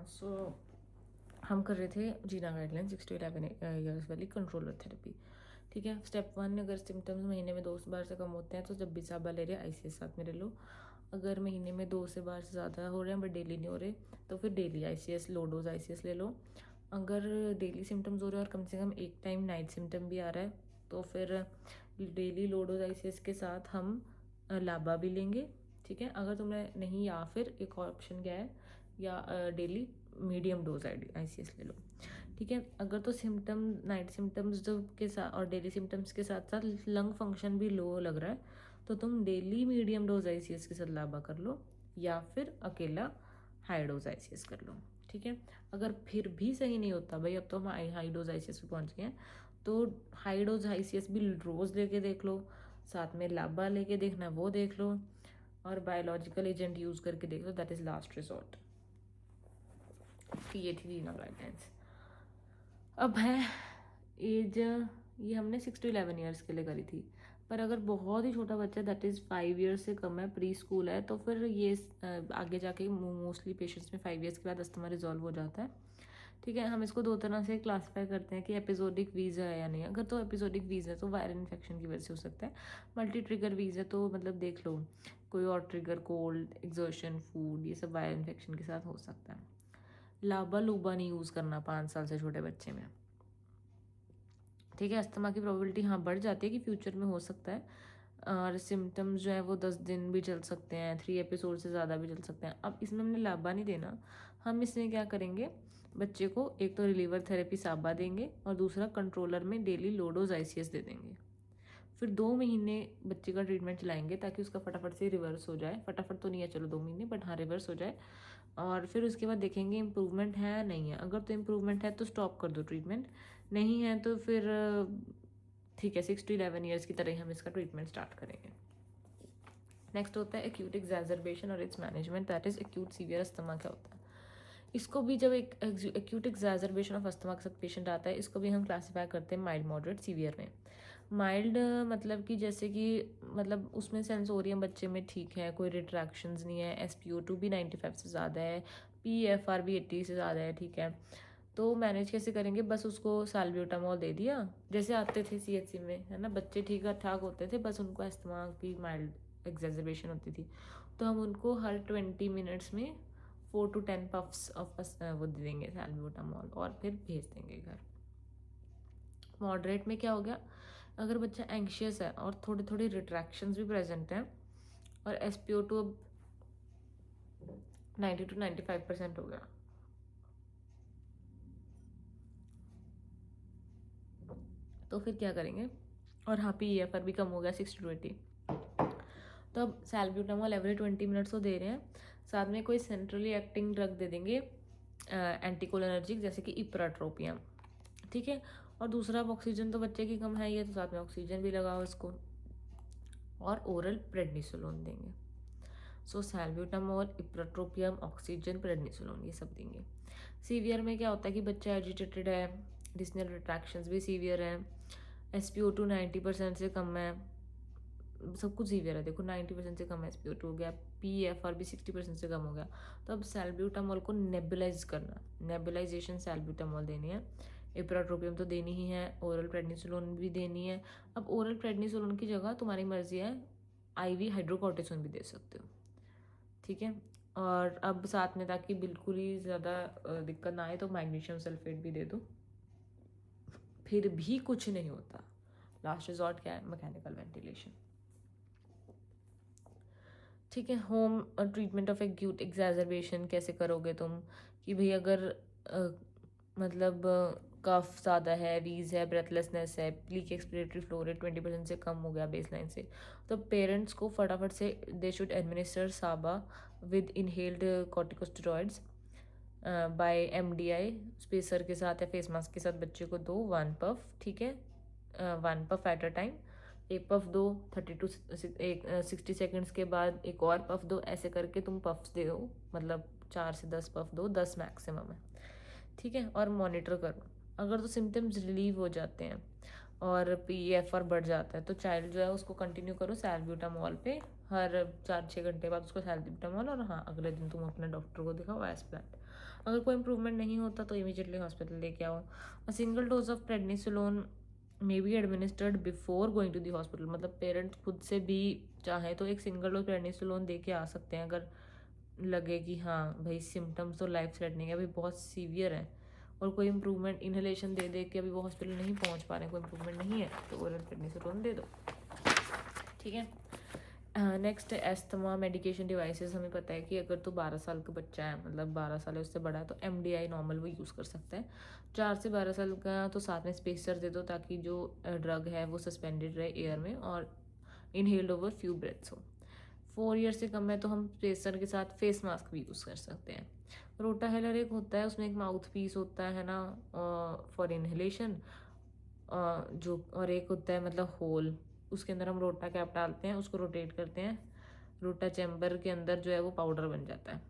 सो हम कर रहे थे जीना गाइडलाइन 6 to 11 ईयर्स वाली कंट्रोलर थेरेपी। ठीक है, स्टेप 1, अगर सिम्टम्स महीने में 2 बार से कम होते हैं तो जब भी साबा ले रहे ICS साथ में ले लो। अगर महीने में 2 से बार से ज़्यादा हो रहे हैं बट डेली नहीं हो रहे तो फिर daily ICS, low dose ICS ले लो। अगर डेली सिम्टम्स हो रहे हैं और कम से कम एक टाइम नाइट सिम्टम भी आ रहा है तो फिर डेली लो डोज ICS के साथ हम लाबा भी लेंगे। ठीक है, अगर तुम्हें नहीं, या फिर एक और ऑप्शन क्या है, या डेली मीडियम डोज ICS ले लो। ठीक है, अगर तो सिम्टम नाइट सिम्टम्स जो के साथ और डेली सिम्टम्स के साथ साथ लंग फंक्शन भी लो लग रहा है तो तुम डेली मीडियम डोज ICS के साथ लाबा कर लो, या फिर अकेला हाई डोज ICS कर लो। ठीक है, अगर फिर भी सही नहीं होता भाई, अब तो हम हाई डोज ICS पे पहुंच गए हैं, तो हाई डोज ICS भी रोज़ लेके देख लो, साथ में लाबा लेके देखना वो देख लो, और बायोलॉजिकल एजेंट यूज़ करके देख लो, दैट इज़ लास्ट रिजॉर्ट। ये थी जीना गाइडलाइंस। अब है एज, ये हमने 6 to 11 ईयर्स के लिए करी थी, पर अगर बहुत ही छोटा बच्चा दैट इज़ 5 ईयर्स से कम है, प्री स्कूल है, तो फिर ये आगे जाके मोस्टली पेशेंट्स में 5 ईयर्स के बाद अस्थमा रिजॉल्व हो जाता है। ठीक है, हम इसको 2 तरह से क्लासीफाई करते हैं कि एपिसोडिक वीज़ है या नहीं। अगर तो एपिसोडिक वीज़ है तो वायरल इन्फेक्शन की वजह से हो सकता है। मल्टी ट्रिगर वीज़ है तो मतलब देख लो, कोई और ट्रिगर, कोल्ड, एग्जर्शन, फूड, ये सब वायरल इन्फेक्शन के साथ हो सकता है। लाबा लूबा नहीं यूज़ करना 5 साल से छोटे बच्चे में। ठीक है, अस्थमा की प्रोबेबिलिटी हाँ बढ़ जाती है कि फ्यूचर में हो सकता है, और सिम्टम्स जो है वो 10 दिन भी चल सकते हैं, 3 एपिसोड से ज़्यादा भी चल सकते हैं। अब इसमें हमने लाबा नहीं देना, हम इसमें क्या करेंगे, बच्चे को एक तो रिलीवर थेरेपी साबा देंगे और दूसरा कंट्रोलर में डेली लो डोज ICS दे देंगे। फिर 2 महीने बच्चे का ट्रीटमेंट चलाएंगे ताकि उसका फटाफट से रिवर्स हो जाए। फटाफट तो नहीं है, चलो 2 महीने, बट हाँ रिवर्स हो जाए। और फिर उसके बाद देखेंगे इम्प्रूवमेंट है या नहीं है। अगर तो इम्प्रूवमेंट है तो स्टॉप कर दो ट्रीटमेंट, नहीं है तो फिर ठीक है 6 to 11 ईयर्स की तरह ही हम इसका ट्रीटमेंट स्टार्ट करेंगे। नेक्स्ट होता है एक्यूट एग्जैजरबेशन और it's management, that is acute severe asthma. क्या होता है इसको भी, जब एक एक्यूट एग्जैजरबेशन ऑफ अस्थमा के साथ पेशेंट आता है, इसको भी हम क्लासीफाई करते हैं माइल्ड, मॉडरेट, सीवियर में। माइल्ड मतलब कि जैसे कि मतलब उसमें सेंसोरियम बच्चे में ठीक है, कोई रिट्रैक्शंस नहीं है, SpO2 भी 95 से ज़्यादा है, PFR भी 80 से ज़्यादा है। ठीक है, तो मैनेज कैसे करेंगे, बस उसको साल्ब्यूटामॉल दे दिया, जैसे आते थे CHC में, है ना, बच्चे ठीक ठाक होते थे, बस उनको अस्थमा की माइल्ड एग्जैजरबेशन होती थी, तो हम उनको हर 20 मिनट्स में 4 to 10 पफ्स ऑफ वो दे देंगे साल्ब्यूटामॉल और फिर भेज देंगे घर। मॉडरेट में क्या हो गया, अगर बच्चा एंग्शियस है और थोड़े थोड़े रिट्रैक्शंस भी प्रेजेंट हैं और SpO2 अब 90 to 95% हो गया, तो फिर क्या करेंगे, और हाँ PFR भी कम हो गया 60 to 80, तो अब सैल्ब्यूटामॉल एवरी 20 मिनट्स तो दे रहे हैं, साथ में कोई सेंट्रली एक्टिंग ड्रग दे देंगे एंटीकोलिनर्जिक, जैसे कि इप्राट्रोपियम। ठीक है, और दूसरा ऑक्सीजन तो बच्चे की कम है ही है, तो साथ में ऑक्सीजन भी लगाओ इसको, और ओरल प्रेडनिसोलोन देंगे। सो सैल्ब्यूटामॉल, इप्राट्रोपियम, ऑक्सीजन, प्रेडनिसोलोन, ये सब देंगे। सीवियर में क्या होता है कि बच्चा एजिटेटेड है, डिस्नल रिट्रैक्शंस भी सीवियर है, SpO2 90% से कम है, सब कुछ सीवियर है, देखो 90% से कम SpO2 हो गया, PFR भी 60% से कम हो गया, तो अब सैल्ब्यूटामॉल को नेबुलाइज करना, नेबुलाइजेशन सैल्ब्यूटामॉल देनी है। इप्राट्रोपियम तो देनी ही है, ओरल प्रेडनिसोलोन भी देनी है। अब ओरल प्रेडनिसोलोन की जगह तुम्हारी मर्जी है, IV हाइड्रोकॉर्टिसोन भी दे सकते हो। ठीक है, और अब साथ में ताकि बिल्कुल ही ज़्यादा दिक्कत ना आए तो मैग्नीशियम सल्फेट भी दे दो, फिर भी कुछ नहीं होता, लास्ट रिजॉर्ट क्या है, मैकेनिकल वेंटिलेशन। ठीक है, होम ट्रीटमेंट ऑफ एक्यूट एग्जैजरबेशन कैसे करोगे तुम, कि भाई अगर मतलब कफ ज़्यादा है, वीज है, ब्रेथलेसनेस है, लीक एक्सपिरेटरी फ्लो रेट 20% से कम हो गया बेसलाइन से, तो पेरेंट्स को फटाफट से they should administer SABA with inhaled corticosteroids by MDI spacer के साथ या फेस मास्क के साथ बच्चे को दो 1 पफ। ठीक है, 1 पफ एट अ टाइम, एक पफ दो 30 to 60 सेकेंड्स के बाद एक और पफ दो, ऐसे करके तुम पफ्स दे दो, मतलब 4 से 10 पफ दो, 10 मैक्सिमम है। ठीक है, और मॉनिटर करो, अगर तो सिम्टम्स रिलीव हो जाते हैं और PFR बढ़ जाता है तो चाइल्ड जो है उसको कंटिन्यू करो सैल्ब्यूटामॉल पे, हर 4-6 घंटे बाद उसको सैल्ब्यूटामॉल, और हाँ अगले दिन तुम अपने डॉक्टर को दिखाओ एज प्लान। अगर कोई इम्प्रूवमेंट नहीं होता तो इमीडिएटली हॉस्पिटल लेके आओ। A single dose of prednisolone may be administered before going to the hospital, मतलब पेरेंट्स खुद से भी चाहे तो एक सिंगल डोज प्रेडनिसोलोन दे के आ सकते हैं अगर लगे कि हाँ भाई सिम्टम्स तो लाइफ थ्रेटनिंग है, अभी बहुत सीवियर है और कोई इम्प्रूवमेंट इन्हेलेशन दे दे के अभी वो हॉस्पिटल नहीं पहुंच पा रहे हैं, कोई इम्प्रूवमेंट नहीं है, तो ओरल प्रेडनिसोलोन दे दो। ठीक है। Next asthma medication devices. हमें पता है कि अगर तो 12 साल का बच्चा है, मतलब 12 साल है उससे बड़ा है, तो MDI नॉर्मल वो यूज़ कर सकता है। 4 से 12 साल का तो साथ में स्पेसर दे दो ताकि जो ड्रग है वो सस्पेंडेड रहे एयर में और इनहेल्ड ओवर फ्यू ब्रेथ्स हो। 4 ईयर से कम है तो हम स्पेसर के साथ फेस मास्क भी यूज़ कर सकते हैं। रोटाहेलर एक होता है, उसमें एक माउथ पीस होता है ना फॉर इनहेलेशन, जो और एक होता है मतलब होल, उसके अंदर हम रोटा कैप डालते हैं, उसको रोटेट करते हैं, रोटा चैम्बर के अंदर जो है वो पाउडर बन जाता है।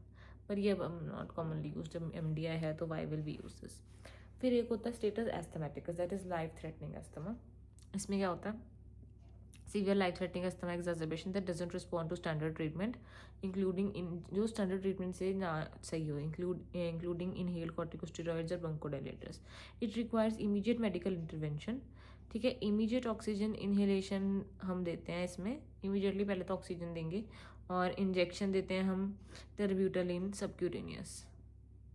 पर ये अब नॉट कॉमनली यूज, जब MDI है तो why will be use this. फिर एक होता है status asthmaticus, that is life threatening asthma. इसमें क्या होता है, severe life threatening asthma exacerbation that doesn't respond to standard treatment including in, जो स्टैंडर्ड ट्रीटमेंट से ना सही हो, इंक्लूडिंग इनहेल्ड कॉर्टिकोस्टेरॉइड्स और bronchodilators. It requires immediate medical intervention. ठीक है, इमीडिएट ऑक्सीजन इनहेलेशन हम देते हैं इसमें, इमीडिएटली पहले तो ऑक्सीजन देंगे और इंजेक्शन देते हैं हम टेरब्यूटालिन सबक्यूटेनियस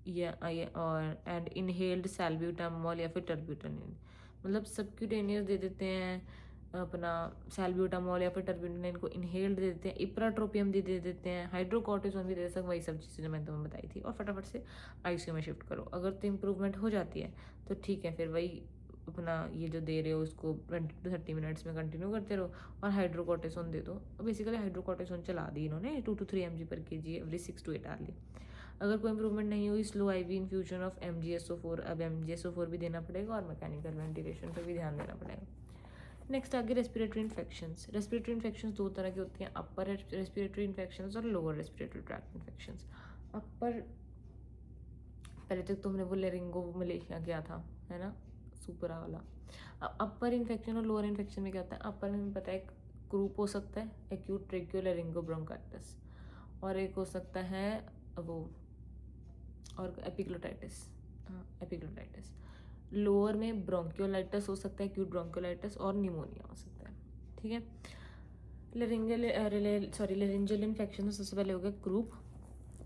या और एंड इनहेल्ड सैल्ब्यूटामोल या फिर टेरब्यूटालिन, मतलब सबक्यूटेनियस दे देते हैं अपना सैल्ब्यूटामोल या फिर टर्बिनोलिन को इनहेल्ड दे देते हैं, इप्राट्रोपियम दे देते हैं, हाइड्रोकॉर्टिसोन भी दे सकते, वही सब चीज़ें मैंने तुम्हें बताई थी, और फटाफट से ICU में शिफ्ट करो। अगर तो इम्प्रूवमेंट हो जाती है तो ठीक है, फिर वही अपना ये जो दे रहे हो उसको 20 to 30 मिनट्स में कंटिन्यू करते रहो और हाइड्रोकॉर्टिसोन दे दो। बेसिकली हाइड्रोकॉर्टिसोन चला दी इन्होंने 2 to 3 mg/kg every 6 to 8 hourly. अगर कोई इंप्रूवमेंट नहीं हुई, slow IV infusion of MgSO4, अब MgSO4 भी देना पड़ेगा और मैकेनिकल वेंटिलेशन पर भी ध्यान देना पड़ेगा। नेक्स्ट आगे रेस्पिरेटरी इन्फेक्शंस। रेस्पिरेटरी इन्फेक्शंस दो तरह की होती हैं, अपर रेस्पिरेटरी इन्फेक्शंस और लोअर रेस्पिरेटरी ट्रैक्ट इन्फेक्शंस। अपर, पहले तक तो हमने वो लेरिंगो मलेशिया किया था, है ना, सुपरा वाला। अपर इन्फेक्शन और लोअर इन्फेक्शन में क्या होता है, अपर में हमें पता है ग्रुप हो सकता है एक्यूट ट्रेकियो लेरिंगो ब्रोंकाइटिस, और एक हो सकता है वो और एपिग्लोटाइटिस, हाँ एपिग्लोटाइटिस। लोअर में ब्रोंकियोलाइटिस हो सकता है, एक्यूट ब्रोंकियोलाइटिस, और निमोनिया हो सकता है। ठीक है, लेरिंजियल इन्फेक्शन तो सबसे पहले हो गया ग्रुप,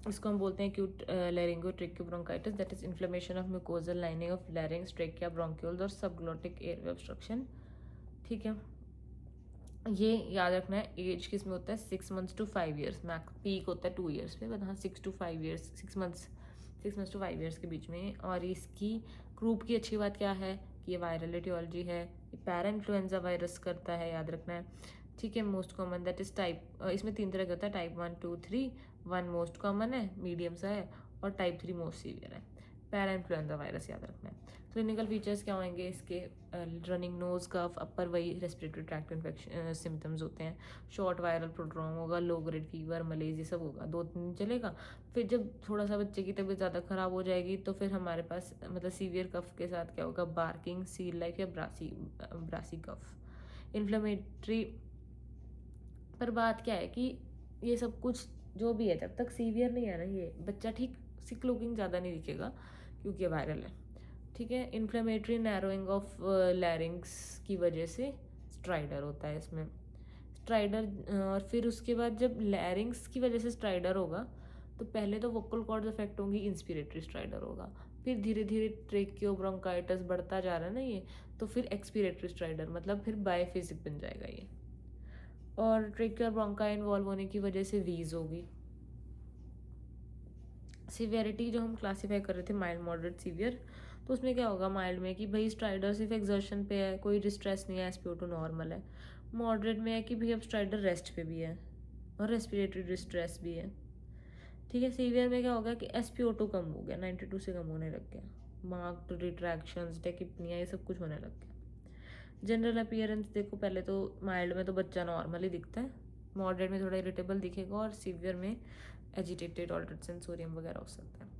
इसको हम बोलते हैं acute laryngo ट्रेकियो bronchitis, that is inflammation of mucosal lining of लैरिंग्स, trachea, bronchioles और सबग्लोटिक एयरवे ऑब्स्ट्रक्शन। ठीक है, ये याद रखना है। एज किस में होता है, 6 months to 5 years, max peak होता है 2 years पे, बट हाँ 6 to 5 years, 6 months to 5 years के बीच में। और इसकी ग्रुप की अच्छी बात क्या है कि ये वायरल एटियोलॉजी है, ये पैरा इन्फ्लुएंजा वायरस करता है, याद रखना है। ठीक है, most common that is type, इसमें 3 तरह का होता है, टाइप 1, 2, 3। 1 मोस्ट कॉमन है, मीडियम सा है, और टाइप 3 मोस्ट सीवियर है। पैरा इन्फ्लुएंजा वायरस याद रखना है। क्लिनिकल फीचर्स क्या होंगे इसके, रनिंग नोज कफ, अपर वही रेस्पिरेटरी ट्रैक्ट इन्फेक्शन सिम्टम्स होते हैं, शॉर्ट वायरल प्रोड्रोम होगा, लो ग्रेड फीवर, मलेज, ये सब होगा, 2 दिन चलेगा। फिर जब थोड़ा सा बच्चे की तबीयत ज़्यादा ख़राब हो जाएगी तो फिर हमारे पास मतलब सीवियर कफ के साथ क्या होगा, बार्किंग, सील लाइक या ब्रासी कफ, इन्फ्लेमेटरी। पर बात क्या है कि ये सब कुछ जो भी है, जब तक सीवियर नहीं है ना, ये बच्चा ठीक सिक लुकिंग ज़्यादा नहीं दिखेगा क्योंकि वायरल है। ठीक है, इन्फ्लेमेटरी नैरोइंग ऑफ लैरिंग्स की वजह से स्ट्राइडर होता है इसमें, स्ट्राइडर। और फिर उसके बाद जब लैरिंग्स की वजह से स्ट्राइडर होगा तो पहले तो वोकल कॉर्ड्स अफेक्ट होंगी, इंस्पिरेटरी स्ट्राइडर होगा, फिर धीरे धीरे ट्रेकियो ब्रोंकाइटिस बढ़ता जा रहा है ना ये, तो फिर एक्सपिरेटरी स्ट्राइडर, मतलब फिर बायफेजिक बन जाएगा ये। और ट्रेकियो और ब्रोंका इन्वॉल्व होने की वजह से वीज होगी। सिवियरिटी जो हम क्लासीफाई कर रहे थे माइल्ड, मॉडरेट, सीवियर, तो उसमें क्या होगा माइल्ड में कि भाई स्ट्राइडर सिर्फ एक्सर्शन पे है, कोई डिस्ट्रेस नहीं है, SpO2 नॉर्मल है। मॉडरेट में है कि भाई अब स्ट्राइडर रेस्ट पे भी है और रेस्पिरेटरी डिस्ट्रेस भी है। ठीक है, सीवियर में क्या होगा कि SpO2 कम हो गया, 92 से कम होने लग गया, मार्क्ड रिट्रैक्शंस, टेकिपनिया, ये सब कुछ होने लग गया। जनरल अपीयरेंस देखो, पहले तो माइल्ड में तो बच्चा नॉर्मली दिखता है, मॉडरेट में थोड़ा इरिटेबल दिखेगा, और सीवियर में एजिटेटेड, ऑल्टर्ड सेंसोरियम वगैरह हो सकता है।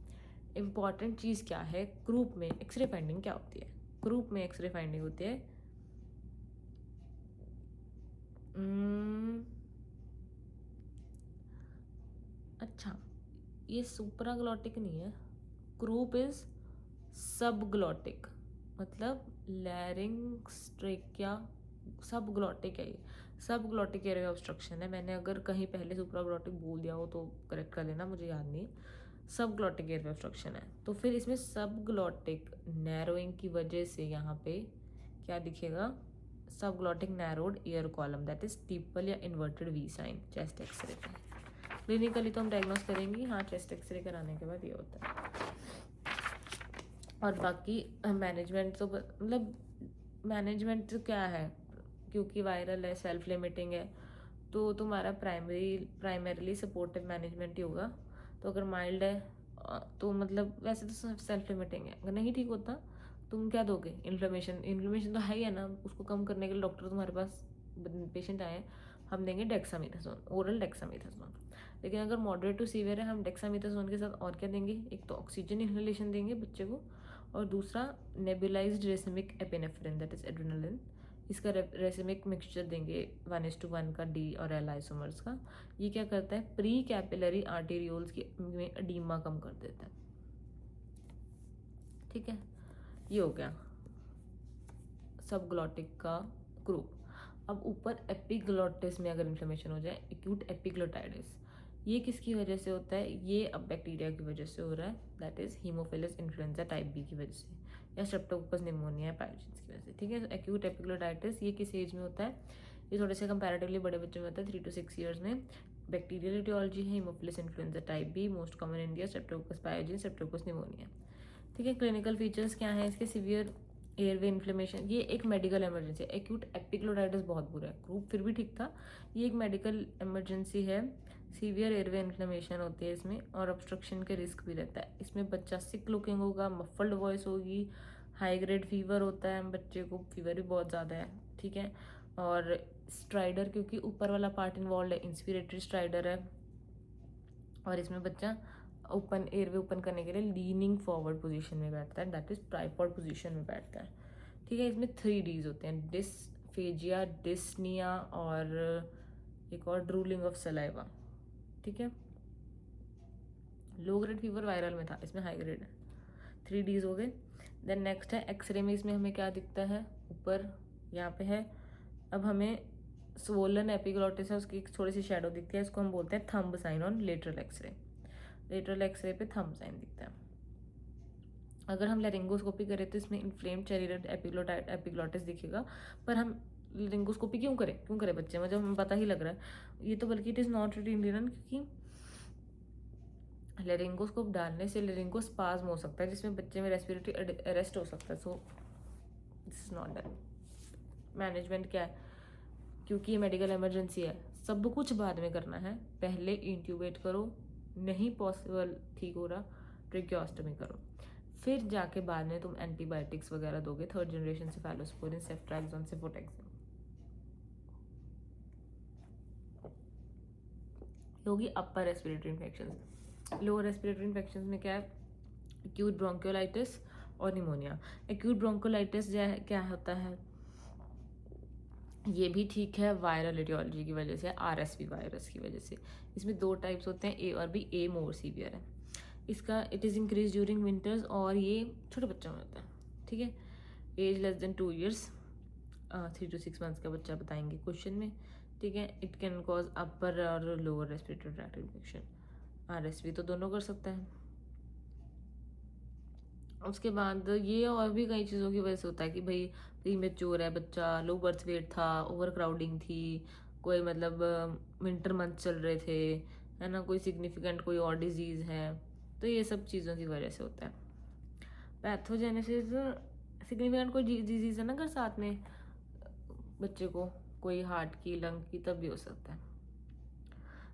इंपॉर्टेंट चीज़ क्या है, ग्रुप में एक्सरे फाइंडिंग क्या होती है, ग्रुप में एक्सरे फाइंडिंग होती है अच्छा, ये सुप्राग्लॉटिक नहीं है, क्रूप इज सबग्लॉटिक, मतलब लैरिंग्स ट्रेकिया सबग्लॉटिक है ये, सबग्लॉटिक एरिया ऑब्स्ट्रक्शन है। मैंने अगर कहीं पहले सुप्राग्लॉटिक बोल दिया हो तो करेक्ट कर लेना, मुझे याद नहीं। सबग्लॉटिक एरिया ऑब्स्ट्रक्शन है। तो फिर इसमें सबग्लॉटिक नैरोइंग की वजह से यहाँ पे क्या दिखेगा, subglottic narrowed air column, that is steeple या inverted V sign chest X-ray पे। क्लिनिकली तो हम डायग्नोस करेंगे, हाँ चेस्ट एक्सरे कराने के बाद ये होता है। और बाकी मैनेजमेंट तो मतलब मैनेजमेंट तो क्या है, क्योंकि वायरल है, सेल्फ लिमिटिंग है, तो तुम्हारा प्राइमरीली सपोर्टिव मैनेजमेंट ही होगा। तो अगर माइल्ड है तो मतलब वैसे तो सेल्फ लिमिटिंग है, अगर नहीं ठीक होता तुम क्या दोगे, इन्फ्लेमेशन तो है ही है ना, उसको कम करने के लिए डॉक्टर तुम्हारे पास पेशेंट आए, हम देंगे डेक्सामीथासोन, ओरल डेक्सामीथासोन। लेकिन अगर मॉडरेट टू सीवियर है, हम डेक्सामीथासोन के साथ और क्या देंगे, एक तो ऑक्सीजन इन्हेलेशन देंगे बच्चे को, और दूसरा nebulised racemic epinephrine that is adrenaline, इसका रेसिमिक मिक्सचर देंगे 1:1 का डी और एल आइसोमर्स का। ये क्या करता है, प्री कैपिलरी आर्टेरियोल्स की में एडीमा कम कर देता है। ठीक है, ये हो गया सबग्लॉटिक का ग्रुप। अब ऊपर एपिग्लोटिस में अगर इन्फ्लेमेशन हो जाए, एक्यूट एपिग्लोटाइटिस, ये किसकी वजह से होता है, ये अब बैक्टीरिया की वजह से हो रहा है, that is Haemophilus influenzae type B की वजह से, या स्ट्रेप्टोकोकस निमोनिया पायोजेंस की वजह से। ठीक है, एक्यूट एपिग्लोटाइटिस ये किस एज में होता है, ये थोड़े से कंपैरेटिवली बड़े बच्चों में होता है, 3 to 6 ईयर्स में। बैक्टीरियल एटियोलॉजी है Haemophilus influenzae type B, most common India Streptococcus pyogenes, Streptococcus pneumoniae. ठीक है, क्लिनिकल फीचर्स क्या है इसके, सीवियर एयरवे इन्फ्लेमेशन, ये एक मेडिकल इमरजेंसी है। एक्यूट एपिग्लोटाइटिस बहुत बुरा है, ग्रुप फिर भी ठीक था, ये एक मेडिकल इमरजेंसी है। सीवियर एयरवे इन्फ्लेमेशन होती है इसमें, और ऑब्स्ट्रक्शन के रिस्क भी रहता है इसमें। बच्चा सिक लुकिंग होगा, मफल्ड वॉइस होगी, हाई ग्रेड फीवर होता है बच्चे को, फीवर भी बहुत ज़्यादा है। ठीक है, और स्ट्राइडर, क्योंकि ऊपर वाला पार्ट इन्वॉल्व है, इंस्पिरेटरी स्ट्राइडर है, और इसमें बच्चा ओपन एयरवे ओपन करने के लिए लीनिंग फॉरवर्ड पोजीशन में बैठता है, दैट इज ट्राइपॉड पोजीशन में बैठता है। ठीक है, इसमें 3 डीज होते हैं, डिस्फेजिया, डिस्निया और एक और ड्रूलिंग ऑफ सलाइवा। ठीक है, लो ग्रेड फीवर वायरल में था, इसमें हाई ग्रेड है, 3 डीज हो गए। देन नेक्स्ट है एक्सरे में, इसमें हमें क्या दिखता है, ऊपर यहाँ पे है, अब हमें स्वोलन एपिग्लोटिस है, उसकी थोड़ी सी शेडो दिखती है, इसको हम बोलते हैं thumb sign on lateral X-ray. Lateral X-ray पे थंब साइन दिखता है। अगर हम लेरिंगोस्कोपी करें तो इसमें इन्फ्लेम्ड चेरिडेड एपिग्लोटिस दिखेगा, पर हम लेरिंगोस्कोपी क्यों करें बच्चे में, जब हमें पता ही लग रहा है। ये तो बल्कि it is not routine reason, क्योंकि लेरिंगोस्कोप डालने से लेरिंगोस्पाज्म हो सकता है, जिसमें बच्चे में रेस्पिरेटरी अरेस्ट हो सकता है, so this is not done. Management क्या है, क्योंकि ये मेडिकल इमरजेंसी है, सब कुछ बाद में करना है, पहले इंट्यूबेट करो, नहीं पॉसिबल ठीक हो रहा ट्रेकियोस्टमी करो, फिर जाके बाद में तुम एंटीबायोटिक्स वगैरह दोगे, 3rd जनरेशन सेफेलोस्पोरिन, सेफ्ट्राक्सोन, सेफोटेक्सिन। होगी upper respiratory infection. Lower respiratory infection में क्या है, एक्यूट ब्रोंकियोलाइटिस और निमोनिया। एक्यूट ब्रोंकियोलाइटिस क्या होता है, ये भी ठीक है, वायरल एटियोलॉजी की वजह से, RSV वायरस की वजह से। इसमें 2 टाइप्स होते हैं, ए और बी। ए मोर सीवियर है इसका, it is increase during winters, और ये छोटे बच्चों में होता है। ठीक है, as less than 2 years, 3 to 6 months का बच्चा बताएंगे क्वेश्चन में। ठीक है, इट कैन कॉज अपर और lower respiratory tract infection. RSV तो दोनों कर सकता है। उसके बाद ये और भी कई चीज़ों की वजह से होता है कि भाई प्रीमेच्योर है बच्चा, लो बर्थ वेट था, ओवर क्राउडिंग थी, कोई मतलब विंटर मंथ चल रहे थे, है ना, कोई सिग्निफिकेंट कोई और डिजीज़ है, तो ये सब चीज़ों की वजह से होता है। पैथोजेनेसिस, सिग्निफिकेंट कोई डिजीज़ है ना अगर साथ में बच्चे को, कोई हार्ट की, लंग की, तब भी हो सकता है।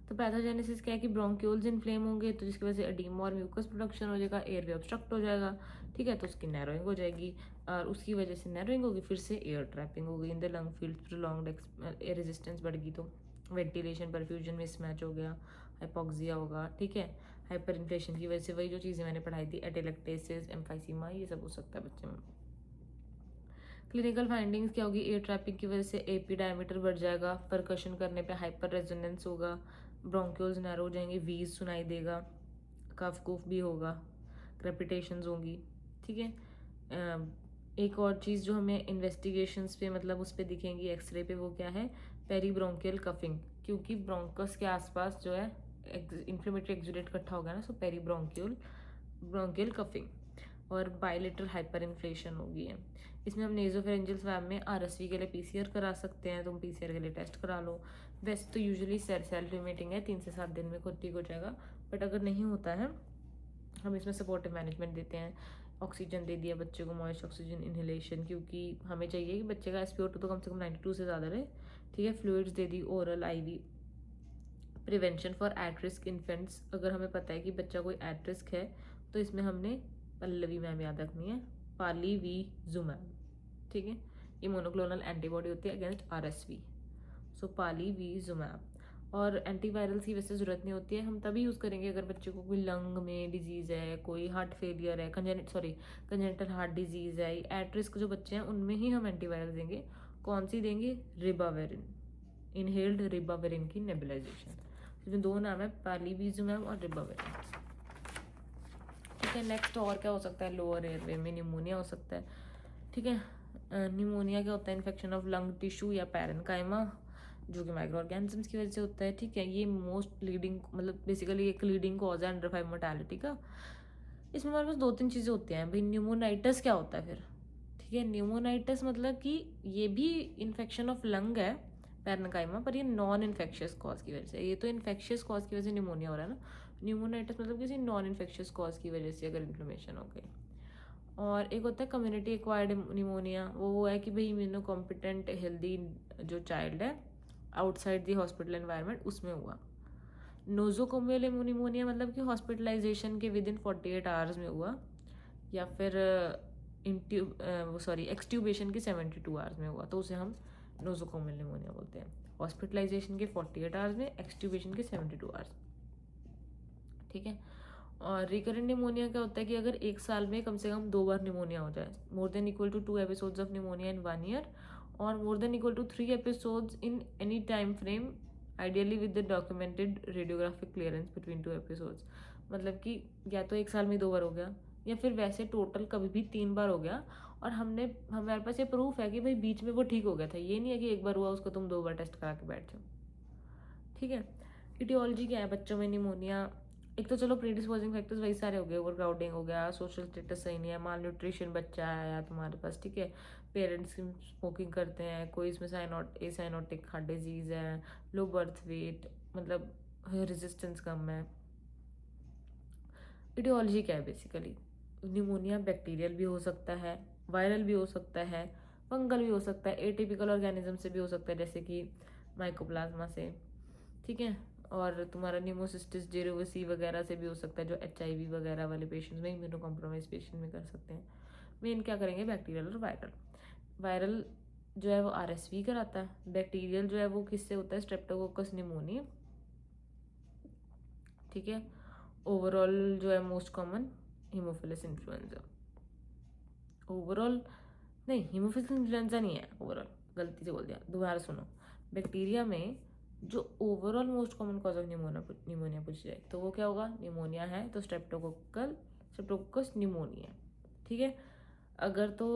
तो पैथोजेनेसिस क्या है कि ब्रोंक्यूल्स इन्फ्लेम होंगे, तो जिसकी वजह से एडीमा और म्यूकस प्रोडक्शन हो जाएगा, एयरवे ऑब्स्ट्रक्ट हो जाएगा। ठीक है, तो उसकी नैरोइंग हो जाएगी, और उसकी वजह से नैरोइंग होगी, फिर से एयर ट्रैपिंग होगी in the lung field, prolonged air resistance बढ़ेगी, तो वेंटिलेशन परफ्यूजन में मिसमैच हो गया, हाइपोक्सिया होगा। ठीक है, हाइपर इन्फ्लेशन की वजह से वही जो चीज़ें मैंने पढ़ाई थी, एटेलेक्टेसिस, एम्फाइसीमा, ये सब हो सकता है बच्चे में। क्लिनिकल फाइंडिंग्स क्या होगी, एयर ट्रैपिंग की वजह से AP डायमीटर बढ़ जाएगा, परकशन करने पे हाइपर रेजोनेंस होगा, ब्रोंक्यूल्स नैरो हो जाएंगे, वीज सुनाई देगा, कफ कुफ भी होगा। क्रेपिटेशंस होंगी, ठीक है। एक और चीज़ जो हमें इन्वेस्टिगेशंस पे मतलब उस पर दिखेंगी एक्सरे पे, वो क्या है, पेरीब्रोंकियल कफिंग, क्योंकि ब्रोंकस के आसपास जो है इन्फ्लेमेटरी एक्सुडेट इकट्ठा होगा ना, सो ब्रोंकियल कफिंग। और बायलेटरल हाइपर इन्फ्लेशन होगी है। इसमें हम नेजोफेरेंजियल स्वैब में आरएसवी के लिए पीसीआर करा सकते हैं, तुम पीसीआर के लिए टेस्ट करा लो। वैसे तो यूजुअली सेल्फ लिमिटिंग है, 3 से 7 दिन में खुद ठीक हो जाएगा, बट अगर नहीं होता है हम इसमें सपोर्टिव मैनेजमेंट देते हैं। ऑक्सीजन दे दिया बच्चे को, मॉइस्ट ऑक्सीजन इनहेलेशन, क्योंकि हमें चाहिए कि बच्चे का SpO2 तो कम से कम 92 से ज़्यादा रहे, ठीक है। Fluids they the, oral IV। Prevention for at risk infants, अगर हमें पता है कि बच्चा कोई एट रिस्क है तो इसमें हमने पल्लवी मैम याद रखनी है, पालीवीजुमैब, ठीक है। ये मोनोक्लोनल एंटीबॉडी होती है अगेंस्ट RSV, सो पालीवीजुमैब। और एंटीवायरल्स की वैसे ज़रूरत नहीं होती है, हम तभी यूज़ करेंगे अगर बच्चे को कोई लंग में डिजीज़ है, कोई हार्ट फेलियर है, कंजेनिटल हार्ट डिजीज़ है, एट रिस्क जो बच्चे हैं उनमें ही हम एंटीवायरल देंगे। कौन सी देंगे, रिबाविरिन, इनहेल्ड रिबाविरिन की नेबुलाइजेशन। इसमें 2 नाम है, पालीवीजुमैब और रिबाविरिन, ठीक है। नेक्स्ट और क्या हो सकता है, लोअर एयरवे में निमोनिया हो सकता है, ठीक है। निमोनिया क्या होता है, इन्फेक्शन ऑफ लंग टिश्यू या पैरेन्काइमा, जो कि माइक्रो ऑर्गेनिजम्स की वजह से होता है, ठीक है। ये मोस्ट लीडिंग मतलब बेसिकली एक लीडिंग कॉज है अंडर 5 मोर्टेलिटी का। इसमें हमारे पास 2-3 चीज़ें होती हैं भाई। न्यूमोनाइटिस क्या होता है फिर, ठीक है। न्यूमोनाइटिस मतलब कि ये भी इन्फेक्शन ऑफ लंग है, पैरेन्काइमा, पर ये नॉन इन्फेक्शियस कॉज की वजह से, ये तो इन्फेक्शियस कॉज की वजह से निमोनिया हो रहा है ना। न्यूमोनाइटिस मतलब किसी नॉन इन्फेक्शियस कॉज की वजह से अगर इन्फ्लेमेशन हो गई। और एक होता है कम्युनिटी एक्वायर्ड निमोनिया, वो है कि भाई इम्यूनो कॉम्पिटेंट हेल्दी जो चाइल्ड है आउटसाइड दी हॉस्पिटल एनवायरनमेंट उसमें हुआ। नोजोकोमियल निमोनिया मतलब कि हॉस्पिटलाइजेशन के विद इन 48 आवर्स में हुआ, या फिर एक्सट्यूबेशन के 72 आवर्स में हुआ, तो उसे हम नोजोकोमियल निमोनिया बोलते हैं। हॉस्पिटलाइजेशन के 48 आवर्स में, एक्सट्यूबेशन के 72 आवर्स, ठीक है। और रिकरेंट निमोनिया क्या होता है कि अगर 1 साल में कम से कम 2 बार निमोनिया हो जाए, more than equal to 2 episodes of pneumonia in 1 year, और more than equal to 3 episodes in any time frame, ideally with the documented radiographic clearance between 2 episodes. मतलब कि या तो 1 साल में 2 बार हो गया, या फिर वैसे टोटल कभी भी 3 बार हो गया, और हमारे पास ये प्रूफ है कि भाई बीच में वो ठीक हो गया था। ये नहीं है कि 1 बार हुआ उसको तुम 2 बार टेस्ट करा के बैठ जाओ, ठीक है। इटियोलॉजी क्या है बच्चों में निमोनिया, एक तो चलो प्रीडिस्पोजिंग फैक्टर्स वही सारे हो गए, ओवर क्राउडिंग हो गया, सोशल स्टेटस सही नहीं है, माल न्यूट्रिशन बच्चा है या तुम्हारे पास, ठीक है। पेरेंट्स स्मोकिंग करते हैं, कोई इसमें साइनोटिक हार्ट डिजीज़ है, लो बर्थ वेट, मतलब रेजिस्टेंस कम है। इटियोलॉजी क्या है बेसिकली, निमोनिया बैक्टीरियल भी हो सकता है, वायरल भी हो सकता है, फंगल भी हो सकता है, एटिपिकल ऑर्गेनिज्म से भी हो सकता है जैसे कि माइकोप्लाज्मा से, ठीक है। और तुम्हारा न्यूमोसिस्टिस जेरोसी वगैरह से भी हो सकता है, जो HIV वगैरह वाले पेशेंट्स में, इम्यूनो कॉम्प्रोमाइज पेशेंट में कर सकते हैं। मेन क्या करेंगे, बैक्टीरियल और वायरल। वायरल जो है वो RSV कराता है, बैक्टीरियल जो है वो किससे होता है, स्ट्रेप्टोकोकस निमोनिया, ठीक है। ओवरऑल जो है most common Haemophilus influenza, overall नहीं, हीमोफिलस इन्फ्लुएंजा नहीं है ओवरऑल, गलती से बोल दिया, दोबारा सुनो। बैक्टीरिया में जो overall most common cause of pneumonia पूछ जाए तो वो क्या होगा, निमोनिया है तो स्ट्रेप्टोकोकस निमोनिया, ठीक है। अगर तो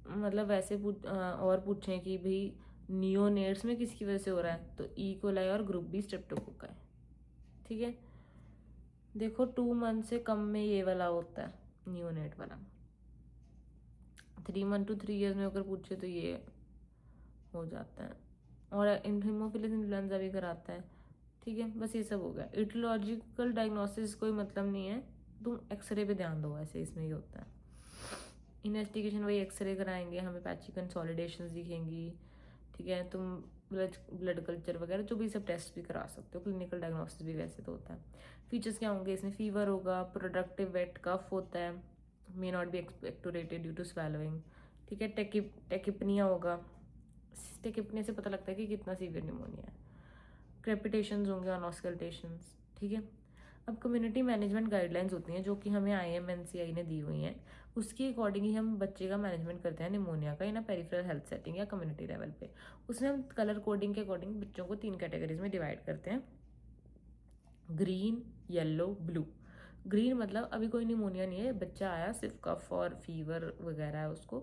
मतलब वैसे और पूछें कि भाई नियोनेट्स में किसकी वजह से हो रहा है, तो E. कोलाई और ग्रुप B स्ट्रेप्टोकोका है, ठीक है। देखो 2 मंथ से कम में ये वाला होता है नियोनेट वाला, 3 मंथ to 3 ईयर्स में अगर पूछे तो ये हो जाता है, और हीमोफिलस इन्फ्लुएंजा भी कराता है, ठीक है। बस ये सब हो गया। इटियोलॉजिकल डायग्नोसिस कोई मतलब नहीं है, तुम एक्सरे पे ध्यान दो, ऐसे इसमें ये होता है। इन्वेस्टिगेशन वही एक्सरे कराएंगे, हमें पैची कंसोलिडेशंस दिखेंगी, ठीक है। तुम ब्लड कल्चर वगैरह जो भी सब टेस्ट भी करा सकते हो, क्लिनिकल डायग्नोसिस भी वैसे तो होता है। फीचर्स क्या होंगे इसमें, फीवर होगा, प्रोडक्टिव वेट कफ होता है, may not be expectorated due to swallowing, ठीक है। टेकिपनिया होगा, टेकिपनिया से पता लगता है कि कितना सीवियर निमोनिया है। क्रेपिटेशंस होंगे और ऑस्कल्टेशंस, ठीक है। अब कम्युनिटी मैनेजमेंट गाइडलाइंस होती हैं जो कि हमें IMNCI ने दी हुई हैं, उसके अकॉर्डिंग ही हम बच्चे का मैनेजमेंट करते हैं निमोनिया का, इन पेरिफेरल हेल्थ सेटिंग या कम्युनिटी लेवल पे। उसमें हम कलर कोडिंग के अकॉर्डिंग बच्चों को 3 कैटेगरीज में डिवाइड करते हैं, ग्रीन, येलो, ब्लू। ग्रीन मतलब अभी कोई निमोनिया नहीं है, बच्चा आया सिर्फ कफ और फीवर वगैरह है उसको,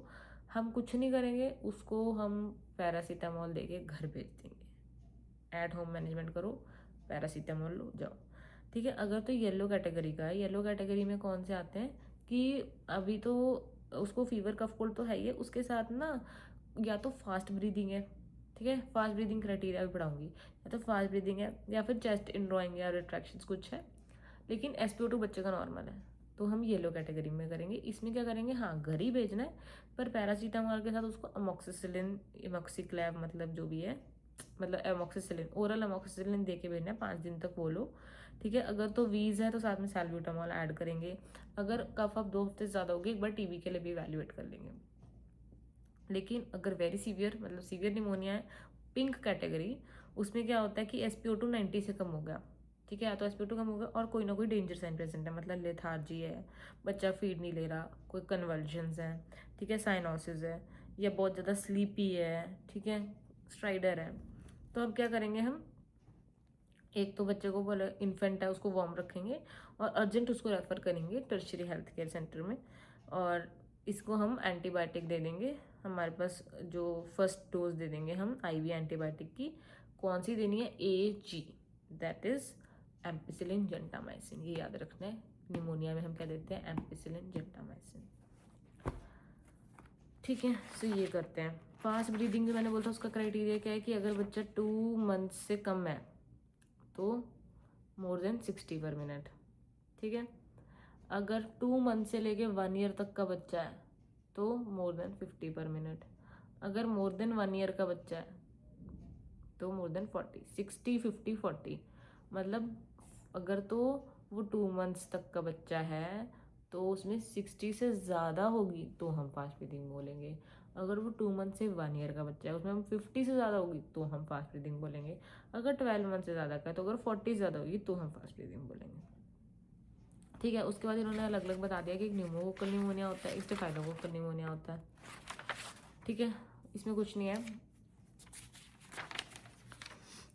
हम कुछ नहीं करेंगे, उसको हम पैरासीटामोल दे के घर भेज देंगे। एट होम मैनेजमेंट करो, पैरासीटामोल लो जाओ। ठीक है, अगर तो येलो कैटेगरी का है, येलो कैटेगरी में कौन से आते हैं कि अभी तो उसको फीवर कफ कोल्ड तो है ही है, उसके साथ ना या तो फास्ट ब्रीदिंग है, ठीक है, फास्ट ब्रीदिंग क्राइटेरिया भी पढ़ाऊंगी, या तो फास्ट ब्रीदिंग है या फिर चेस्ट इनड्रॉइंग या रिट्रैक्शंस कुछ है, लेकिन SpO2 बच्चे का नॉर्मल है, तो हम येलो कैटेगरी में करेंगे। इसमें क्या करेंगे, हाँ घर ही भेजना है, पर पैरासीटामोल के साथ उसको अमोक्सिसिलिन, एमोक्सिक्लैव मतलब जो भी है, मतलब एमोक्सिसिलिन, ओरल एमोक्सिसिलिन दे के भेजना है 5 दिन तक वो लो। ठीक है, अगर तो वीज है तो साथ में सैल्ब्यूटामोल ऐड करेंगे। अगर कफ अब 2 हफ्ते से ज़्यादा होगी, एक बार टीबी के लिए भी इवैल्यूएट कर लेंगे। लेकिन अगर वेरी सीवियर मतलब सीवियर निमोनिया है, पिंक कैटेगरी, उसमें क्या होता है कि SpO2 90 से कम हो गया, ठीक है, या तो SpO2 कम हो गया और कोई ना कोई डेंजर साइन प्रेजेंट है, मतलब लेथार्जी है, बच्चा फीड नहीं ले रहा, कोई कन्वल्जन्स है, ठीक है, साइनोसिस है, या बहुत ज़्यादा स्लीपी है, ठीक है, स्ट्राइडर है, तो अब क्या करेंगे हम, एक तो बच्चे को बोले इन्फेंट है उसको वार्म रखेंगे और अर्जेंट उसको रेफ़र करेंगे टर्शियरी हेल्थ केयर सेंटर में, और इसको हम एंटीबायोटिक दे देंगे। हमारे पास जो फर्स्ट डोज दे देंगे हम IV एंटीबायोटिक की, कौन सी देनी है, AG, that is ampicillin gentamicin, ये याद रखना है। निमोनिया में हम क्या देते हैं, एम्पिसिलिन जेंटामाइसिन। ठीक है, सो ये करते हैं। फास्ट ब्रीदिंग जो मैंने बोला था उसका क्राइटेरिया क्या है कि अगर बच्चा 2 मंथ से कम है तो मोर देन 60 पर मिनट, ठीक है, अगर 2 मंथ से लेके 1 ईयर तक का बच्चा है तो मोर देन 50 पर मिनट, अगर मोर देन 1 ईयर का बच्चा है तो मोर देन 40, 60 50 40, मतलब अगर तो वो 2 मंथ्स तक का बच्चा है तो उसमें 60 से ज़्यादा होगी तो हम फास्ट ब्रीदिंग बोलेंगे, अगर वो 2 मंथ से 1 ईयर का बच्चा है उसमें हम 50 से ज़्यादा होगी तो हम फास्ट ब्रीदिंग बोलेंगे, अगर 12 मंथ से ज़्यादा का है तो अगर 40 से ज़्यादा होगी तो हम फास्ट ब्रीदिंग बोलेंगे। ठीक है, उसके बाद इन्होंने अलग अलग बता दिया कि एक न्यूमोकोकल निमोनिया होता है, एक स्टेफाइलोकोकल निमोनिया होता है। ठीक है, इसमें कुछ नहीं है।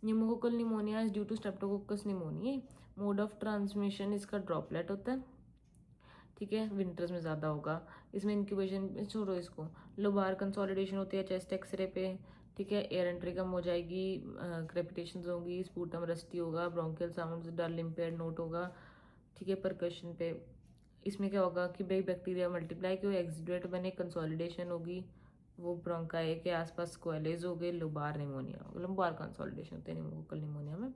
Pneumococcal pneumonia is due to Streptococcus pneumoniae, mode of transmission इसका ड्रॉपलेट होता है, ठीक है, विंटर्स में ज़्यादा होगा। इसमें इंक्यूबेशन, छोड़ो इसको, लोबार कंसोलिडेशन होती है चेस्ट एक्सरे पे, ठीक है, एयर एंट्री कम हो जाएगी, क्रेपिटेशन होंगी, स्पूटम रस्टी होगा, ब्रोंकियल साउंड्स डल इम्पेयर्ड नोट होगा, ठीक है, परकशन पे इसमें क्या होगा कि भाई बैक्टीरिया मल्टीप्लाई की एक्सुडेट बने, कंसोलिडेशन होगी, वो ब्रोंकाई के आसपास स्क्वेलेज हो गए, लोबार निमोनिया, लोबार कंसोलिडेशन होते हैं निमोकोकल निमोनिया में।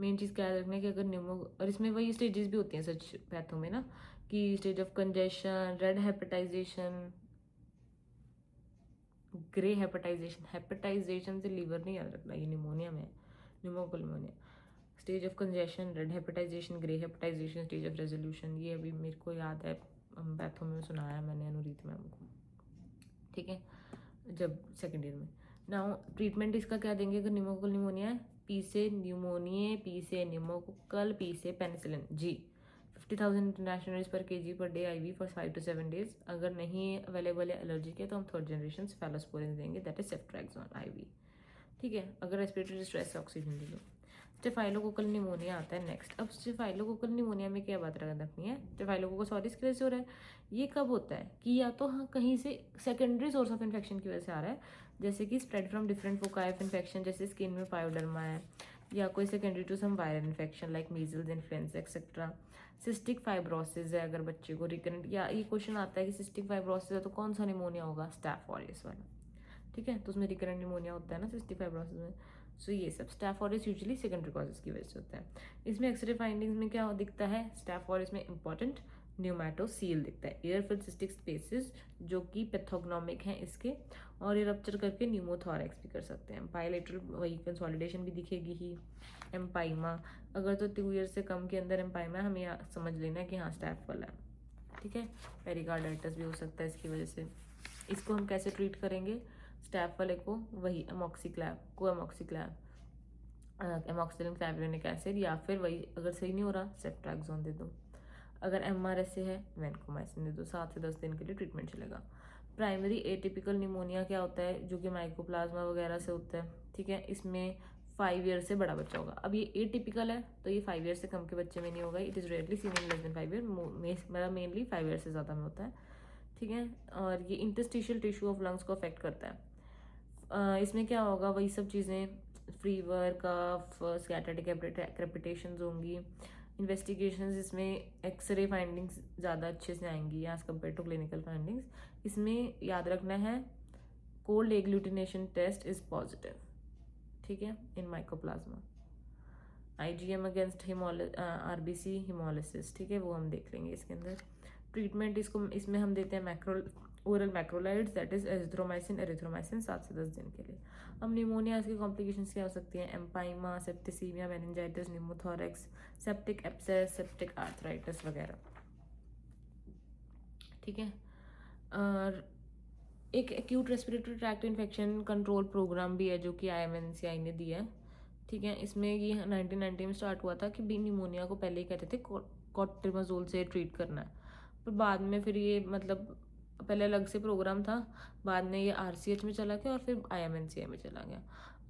मेन चीज़ क्या रखना है कि अगर निमो, और इसमें वही स्टेजेस भी होती हैं सच पैथों में ना, कि stage of congestion, red hepatization, grey hepatization, hepatization से लीवर नहीं याद रखना, ये निमोनिया में, pneumococcal pneumonia, stage of congestion, red hepatization, grey hepatization, stage of resolution, ये अभी मेरे को याद है, पैथों में सुनाया मैंने अनुरीत मैम को, ठीक है, जब सेकेंड ईयर में। नाउ ट्रीटमेंट इसका क्या देंगे अगर निमोकोकल निमोनिया है, पी से न्यूमोनिया, पी से निमोकोकल, पी से पेनिसिलिन जी, 50,000 इंटरनेशनल पर kg per day IV for 5 to 7 days। अगर नहीं अवेलेबल है एलर्जी के तो हम 3rd जनरेशन फेलोस्पोरिन देंगे, दैट इज सेफ्ट्रैक्सोन IV, ठीक है, अगर रेस्पिरेटरी डिस्ट्रेस ऑक्सीजन दे दो। स्टेफाइलोकोकल निमोनिया आता है नेक्स्ट। अब स्टेफाइलोकोकल निमोनिया में क्या बात रखनी है, स्टेफाइलोकोकस किस वजह से हो रहा है, ये कब होता है कि या तो हाँ कहीं से सेकेंडरी सोर्स ऑफ इन्फेक्शन की वजह से आ रहा है, जैसे कि spread from different foci of infection, जैसे स्किन में पायोडर्मा है, या कोई secondary to some viral infection like measles, influenza etcetera. Cystic fibrosis है अगर बच्चे को रिकरेंट, या ये क्वेश्चन आता है कि सिस्टिक फाइब्रोसिस है तो कौन सा निमोनिया होगा, स्टैफ ऑरियस वाला, ठीक है, तो उसमें रिकरेंट निमोनिया होता है ना सिस्टिक फाइब्रोसिस में। सो ये सब Staph aureus usually secondary causes की वजह से होता है। इसमें एक्सरे फाइंडिंग्स में क्या दिखता है, स्टैफ ऑरियस में इंपॉर्टेंट न्यूमैटोसील दिखता है, एयर फिल्ड सिस्टिक स्पेसिस जो कि पैथोग्नोमिक हैं इसके, और ये रप्चर करके न्यूमोथोरैक्स भी कर सकते हैं। बायलेटरल वही कंसोलिडेशन भी दिखेगी ही। एम्पाइमा, अगर तो 2 ईयर से कम के अंदर एम्पाइमा है, हमें समझ लेना है कि हाँ स्टैफ वाला है, ठीक है। पेरिकार्डाइटिस भी हो सकता है इसकी वजह से। इसको हम कैसे ट्रीट करेंगे, स्टैफ वाले को वही एमॉक्सिक्लैव, को एमॉक्सिक्लैव, एमॉक्सिलिन क्लैवरेनिक एसिड, या फिर वही अगर सही नहीं हो रहा सेफ्ट्रैक्सोन दे दो। अगर MRSA है वैनकोमाइसिन दे दो, 7 से 10 दिन के लिए ट्रीटमेंट चलेगा। प्राइमरी एटिपिकल निमोनिया क्या होता है, जो कि माइकोप्लाज्मा वगैरह से होता है, ठीक है, इसमें 5 ईयर से बड़ा बच्चा होगा। अब ये एटिपिकल है तो ये 5 ईयर से कम के बच्चे में नहीं होगा। It is rarely seen in less than 5 year, मतलब मेनली 5 ईयर से ज़्यादा में होता है, ठीक है। और ये इंटरस्टिशियल टिश्यू ऑफ लंग्स को अफेक्ट करता है। इसमें क्या होगा, वही सब चीज़ें, फीवर, कफ, स्कैटर्डिक क्रेपिटेशंस होंगी। इन्वेस्टिगेशंस इसमें एक्सरे फाइंडिंग्स ज़्यादा अच्छे से आएंगी as compare to clinical findings. इसमें याद रखना है cold agglutination test is positive, ठीक है, इन mycoplasma. IgM against RBC haemolysis, ठीक है, वो हम देख लेंगे इसके अंदर। ट्रीटमेंट इसमें हम देते हैं oral macrolides, that is erythromycin 7 से 10 दिन के लिए। अब निमोनिया की कॉम्प्लिकेशंस क्या हो सकती हैं? Empyema, septicaemia, meningitis, pneumothorax, septic abscess, septic arthritis वगैरह, ठीक है। और एक acute respiratory tract infection control programme भी है जो कि IMNCI ने दिया है, ठीक है। इसमें ये 1990 में स्टार्ट हुआ था कि बी निमोनिया को पहले ही कहते थे कॉट्रिमाजोल से ट्रीट करना है, पर बाद में फिर ये मतलब पहले अलग से प्रोग्राम था, बाद में ये RCH में चला गया और फिर IMNCI में चला गया।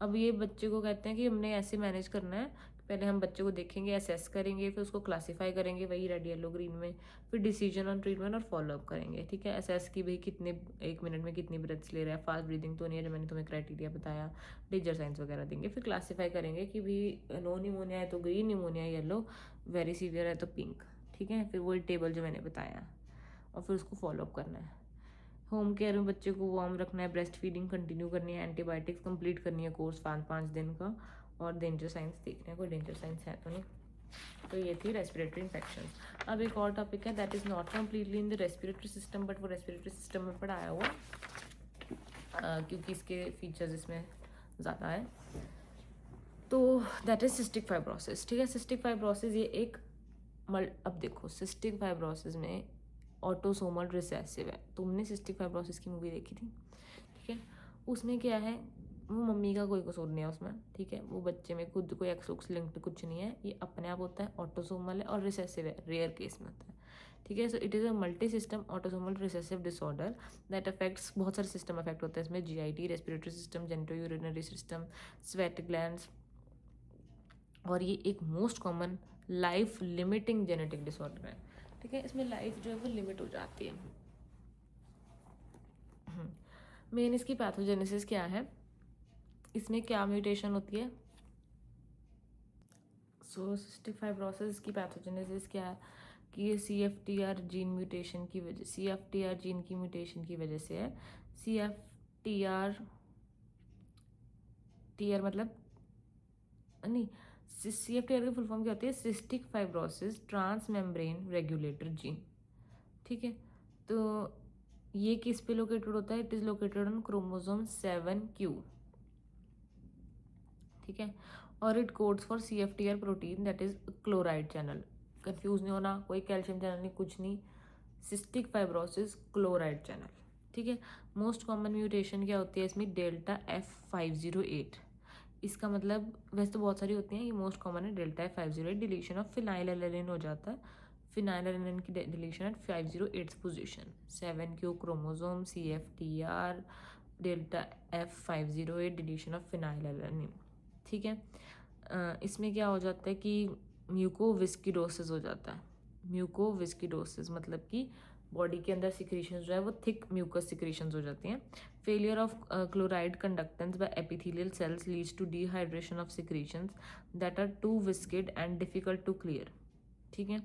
अब ये बच्चे को कहते हैं कि हमने ऐसे मैनेज करना है, पहले हम बच्चे को देखेंगे, असेस करेंगे, फिर उसको क्लासीफाई करेंगे वही रेड येलो ग्रीन में, फिर डिसीजन ऑन ट्रीटमेंट और फॉलोअप करेंगे, ठीक है। असेस की भाई कितने 1 मिनट में कितनी ब्रेथ्स ले रहा है, फास्ट ब्रीदिंग तो नहीं है जो मैंने तुम्हें क्राइटेरिया बताया, डेंजर साइंस वगैरह देंगे, फिर क्लासीफाई करेंगे कि भाई नो निमोनिया है तो green, pneumonia yellow, very severe है तो पिंक, ठीक है। फिर वही टेबल जो मैंने बताया और फिर उसको फॉलोअप करना है। होम केयर में बच्चे को वार्म रखना है, ब्रेस्ट फीडिंग कंटिन्यू करनी है, एंटीबायोटिक्स कंप्लीट करनी है कोर्स 5 दिन का, और डेंजर साइंस देखने हैं कोई डेंजर साइंस है तो नहीं। तो ये थी रेस्पिरेटरी इन्फेक्शन। अब एक और टॉपिक है that is not completely in the respiratory system, but वो रेस्पिरेटरी सिस्टम में पढ़ाया हुआ क्योंकि इसके फीचर्स इसमें ज़्यादा है, तो दैट इज सिस्टिक फाइब्रोसिस, ठीक है। सिस्टिक फाइब्रोसिस ये एक अब देखो सिस्टिक फाइब्रोसिस में ऑटोसोमल रिसेसिव है। तुमने सिस्टिक फाइब्रोसिस की मूवी देखी थी, ठीक है। उसमें क्या है, वो मम्मी का कोई कसूर नहीं है उसमें, ठीक है। वो बच्चे में खुद कोई एक्स लिंक्ड कुछ नहीं है, ये अपने आप होता है, ऑटोसोमल है और रिसेसिव है, रेयर केस में होता है, ठीक है। So it is a multi system autosomal recessive disorder that affects, बहुत सारे सिस्टम अफेक्ट होते हैं इसमें, GIT, respiratory system, genito urinary system, sweat glands, और ये एक most common life limiting genetic disorder है, ठीक है। इसमें लाइफ जो है वो लिमिट हो जाती है। मेन इसकी पैथोजेनेसिस क्या है, इसमें क्या म्यूटेशन होती है? सो सिस्टिक फाइब्रोसिस की पैथोजेनेसिस क्या है कि ये CFTR जीन म्यूटेशन की वजह, CFTR जीन की म्यूटेशन की वजह से है। CFTR मतलब नहीं, CFTR की फुल फॉर्म क्या होती है? Cystic fibrosis transmembrane regulator gene, ठीक है। तो ये किस पे लोकेटेड होता है? It is located on chromosome 7q, ठीक है। और it codes for CFTR protein that is chloride channel. Confuse नहीं होना, कोई कैल्शियम चैनल नहीं, कुछ नहीं, सिस्टिक फाइब्रोसिस क्लोराइड चैनल, ठीक है। मोस्ट कॉमन म्यूटेशन क्या होती है इसमें? Delta F508। इसका मतलब वैसे तो बहुत सारी होती हैं, ये मोस्ट कॉमन है delta F508। Deletion of phenylalanine हो जाता है, फिनाइलएलेनिन की deletion at 508 position, 7q chromosome, CFTR, delta F508, deletion of phenylalanine, ठीक है। इसमें क्या हो जाता है कि म्यूकोविस्किडोसिस हो जाता है। म्यूकोविस्किडोसिस मतलब कि बॉडी के अंदर सिक्रीशन जो है वो थिक म्यूकस सिक्रीशन हो जाती हैं। Failure of chloride conductance by epithelial cells leads to dehydration of secretions that are too viscid and difficult to clear, ठीक है।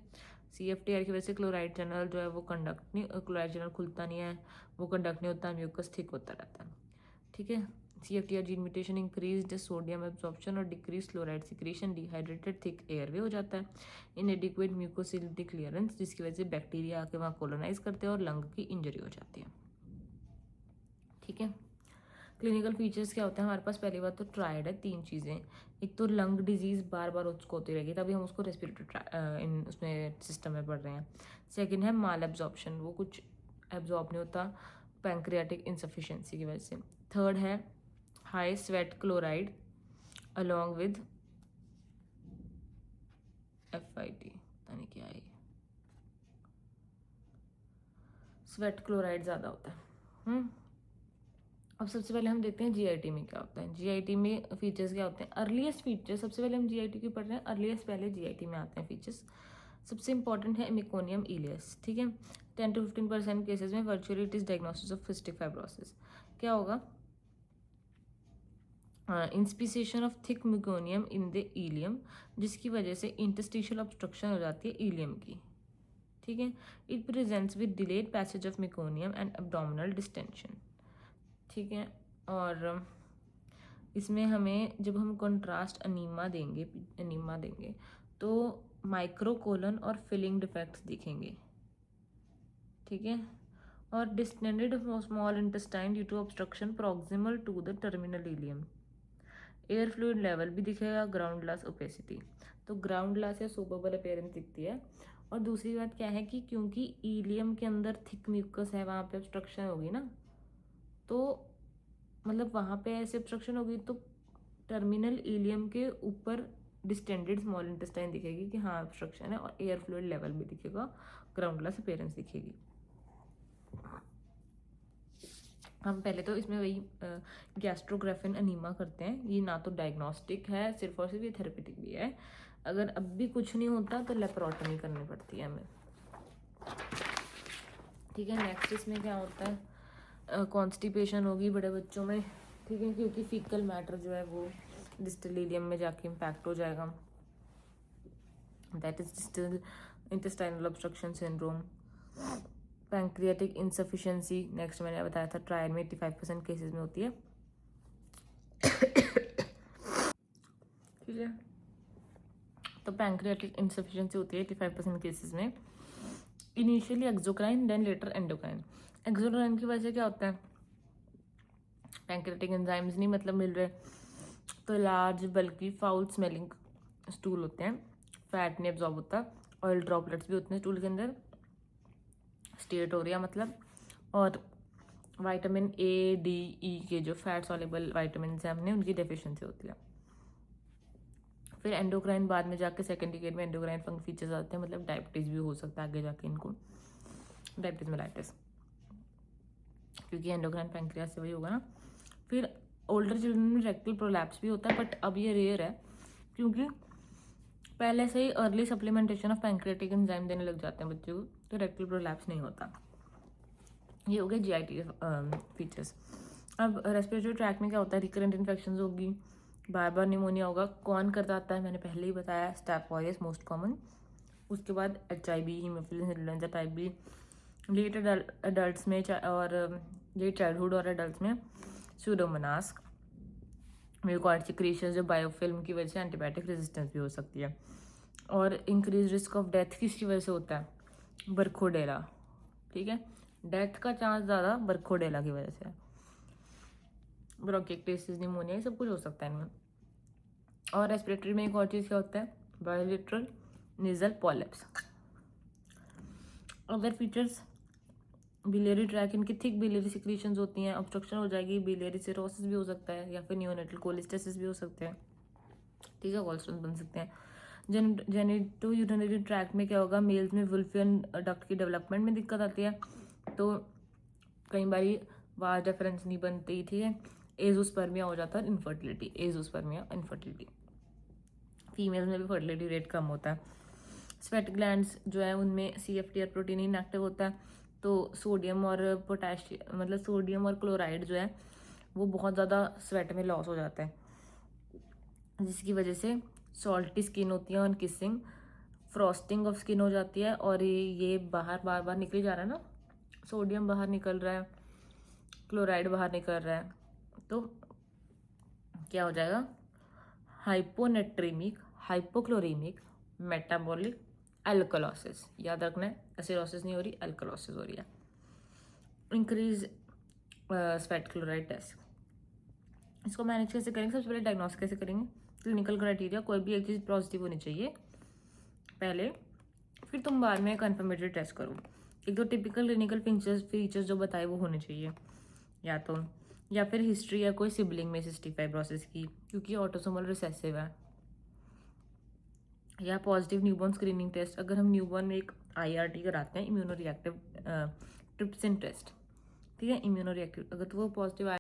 CFTR की वजह से क्लोराइड चैनल जो है वो कंडक्ट नहीं, क्लोराइड चैनल खुलता नहीं है, वो कंडक्ट नहीं होता, म्यूकस थिक होता रहता है, ठीक है। CFTR gene mutation increase sodium absorption और decrease chloride secretion, dehydrated thick airway हो जाता है, इनएडिक्वेट म्यूकोसिलिटी क्लियरेंस जिसकी वजह से बैक्टीरिया आके वहाँ कोलोनाइज करते हैं और लंग की इंजरी हो जाती है, ठीक है। क्लिनिकल फीचर्स क्या होते हैं हमारे पास? पहली बात तो ट्रायड है, 3 चीज़ें। एक तो लंग डिजीज़ बार बार उसको होती रहेगी, तभी हम उसको रेस्पिरेटरी इन उसमें सिस्टम में पढ़ रहे हैं। सेकंड है माल एब्जॉर्प्शन, वो कुछ एब्जॉर्ब नहीं होता पैंक्रियाटिक इंसफिशिएंसी की वजह से। थर्ड है high sweat chloride along with FIT, पता नहीं क्या है, स्वेट क्लोराइड ज़्यादा होता है। अब सबसे पहले हम देखते हैं जीआईटी में क्या होता है। जीआईटी में फीचर्स क्या होते हैं, अर्लीस्ट फीचर, सबसे पहले हम जीआईटी की पढ़ रहे हैं, अर्लीस्ट पहले जीआईटी में आते हैं फीचर्स। सबसे इंपॉर्टेंट है मेकोनियम इलियस, ठीक है। 10 to 15% केसेस में virtually it is diagnosis of cystic fibrosis. क्या होगा, inspissation of thick meconium in the ileum, जिसकी वजह से इंटरस्टिशियल ऑब्स्ट्रक्शन हो जाती है इलियम की, ठीक है। It presents with delayed passage of meconium and abdominal distension, ठीक है। और इसमें हमें जब हम कंट्रास्ट अनीमा देंगे तो माइक्रोकोलन और फिलिंग डिफेक्ट्स दिखेंगे, ठीक है। और distended small intestine due to obstruction proximal to the terminal ileum. Air fluid level भी दिखेगा, ग्राउंड ग्लास ओपेसिटी, तो ग्राउंड ग्लास या सोबेबल अपीयरेंस दिखती है। और दूसरी बात क्या है कि क्योंकि इलियम के अंदर थिक म्यूकस है, वहाँ पे ऑब्स्ट्रक्शन होगी ना, तो मतलब वहाँ पे ऐसे ऑब्स्ट्रक्शन होगी तो टर्मिनल इलियम के ऊपर डिस्टेंडेड स्मॉल इंटेस्टाइन दिखेगी कि हाँ ऑब्स्ट्रक्शन है, और एयर फ्लूइड लेवल भी दिखेगा, ग्राउंड ग्लास अपीयरेंस दिखेगी। हम पहले तो इसमें वही गैस्ट्रोग्राफिन अनीमा करते हैं, ये ना तो डायग्नोस्टिक है सिर्फ और सिर्फ, ये थेरेपेटिक भी है। अगर अब भी कुछ नहीं होता तो लेप्रोटमी करनी पड़ती है हमें, ठीक है। नेक्स्ट इसमें क्या होता है, कॉन्स्टिपेशन होगी बड़े बच्चों में, ठीक है, क्योंकि फीकल मैटर जो है वो डिस्टल इलियम में जाके इम्पैक्ट हो जाएगा, that is distal intestinal obstruction syndrome. Pancreatic insufficiency next मैंने बताया था, ट्रायल में 85% केसेस में होती है, ठीक है। तो पैंक्रियाटिक इंसफिशिएंसी होती है 85% केसेस में, initially exocrine then later endocrine. Exocrine की वजह से क्या होता है, पैंक्रियाटिक एंजाइम्स नहीं मतलब मिल रहे, तो लार्ज बल्कि फाउल स्मेलिंग स्टूल होते हैं, फैट नहीं एब्जॉर्ब होता, ऑयल ड्रॉपलेट्स भी होते हैं स्टूल के अंदर, स्टेटोरिया मतलब, और विटामिन ए डी ई के जो फैट सॉल्युबल विटामिन हैं हमने उनकी डेफिशिएंसी होती है। फिर एंडोक्राइन बाद में जाके सेकेंडरी केयर में एंडोक्राइन फंक फीचर्स आते हैं, मतलब डायबिटीज़ भी हो सकता है आगे जाके इनको, डायबिटीज़ मेलाइटिस, क्योंकि एंडोक्राइन पैंक्रियास से वही होगा ना। फिर ओल्डर चिल्ड्रन में रेक्टल प्रोलैप्स भी होता है, बट अब ये रेयर है क्योंकि पहले से ही early supplementation of pancreatic enzyme देने लग जाते हैं बच्चों को, तो रेक्टल प्रोलैप्स नहीं होता। ये हो गया जीआईटी फीचर्स। अब रेस्पिरेटरी ट्रैक में क्या होता है, रिकरेंट इन्फेक्शन होगी, बार बार निमोनिया होगा, कौन करता आता है मैंने पहले ही बताया, स्टेप ऑरियस मोस्ट कॉमन, उसके बाद HIV, Haemophilus influenzae type B, late adults में और लेट चाइल्डहुड और एडल्ट्स में स्यूडोमोनास, म्यूकॉइड सिक्रीशन जो बायोफिल्म की वजह से एंटीबायोटिक रेजिस्टेंस भी हो सकती है। और इंक्रीज रिस्क ऑफ डेथ किसकी वजह से होता है, बरखोडेला, ठीक है, डेथ का चांस ज़्यादा बरखोडेला की वजह से है, ब्रोंकाइटिस निमोनिया सब कुछ हो सकता है इनमें। और रेस्पिरेटरी में एक और चीज़ क्या होता है, bilateral nasal polyps. Other features, biliary track, इनकी थिक बिलियरी सिक्रीशंस होती हैं, ऑब्स्ट्रक्शन हो जाएगी, बिलियरी सिरोसिस भी हो सकता है, या फिर नियोनेटल कोलिस्टेसिस भी हो सकते हैं, ठीक है, कोलेस्ट्रॉल बन सकते हैं। जेनिटो यूरिनरी ट्रैक में क्या होगा, मेल्स में वुल्फियन डक्ट की डेवलपमेंट में दिक्कत आती है, तो कई बार वाज डिफरेंस नहीं बनती, ठीक है, एजोस्पर्मिया हो जाता है, इनफर्टिलिटी, एजोस्पर्मिया इनफर्टिलिटी, फीमेल में भी फर्टिलिटी रेट कम होता है। स्वेट ग्लैंड्स जो है उनमें CFTR प्रोटीन इनएक्टिव होता है, तो सोडियम और पोटेशियम मतलब सोडियम और क्लोराइड जो है वो बहुत ज़्यादा स्वेट में लॉस हो जाता है, जिसकी वजह से सॉल्टी स्किन होती है और किसिंग, फ्रॉस्टिंग ऑफ स्किन हो जाती है, और ये बाहर बार बार निकल जा रहा है ना, सोडियम बाहर निकल रहा है, क्लोराइड बाहर निकल रहा है, तो क्या हो जाएगा, हाइपोनेट्रीमिक, हाइपोक्लोरीमिक, मेटाबॉलिक एल्कलोसिस, याद रखना है, एसिडोसिस नहीं हो रही, एल्कलोसिस हो रही है। इंक्रीज स्वेट क्लोराइड टेस्ट, इसको मैनेज कैसे करेंगे, सबसे पहले डायग्नोस कैसे करेंगे, क्लिनिकल क्राइटेरिया, कोई भी एक चीज़ पॉजिटिव होनी चाहिए पहले, फिर तुम बाद में कन्फर्मेटरी टेस्ट करो। एक तो टिपिकल क्लिनिकल फीचर्स जो बताए वो होने चाहिए, या फिर हिस्ट्री या कोई सिबलिंग में सिस्टिक फाइब्रोसिस की, क्योंकि ऑटोसोमल रिसेसिव है, या पॉजिटिव न्यूबॉर्न स्क्रीनिंग टेस्ट, अगर हम न्यूबॉर्न में एक IRT कराते हैं, इम्यूनो रिएक्टिव ट्रिप्सिन टेस्ट, ठीक है, इम्यूनो रिएक्टिव, अगर तो वो पॉजिटिव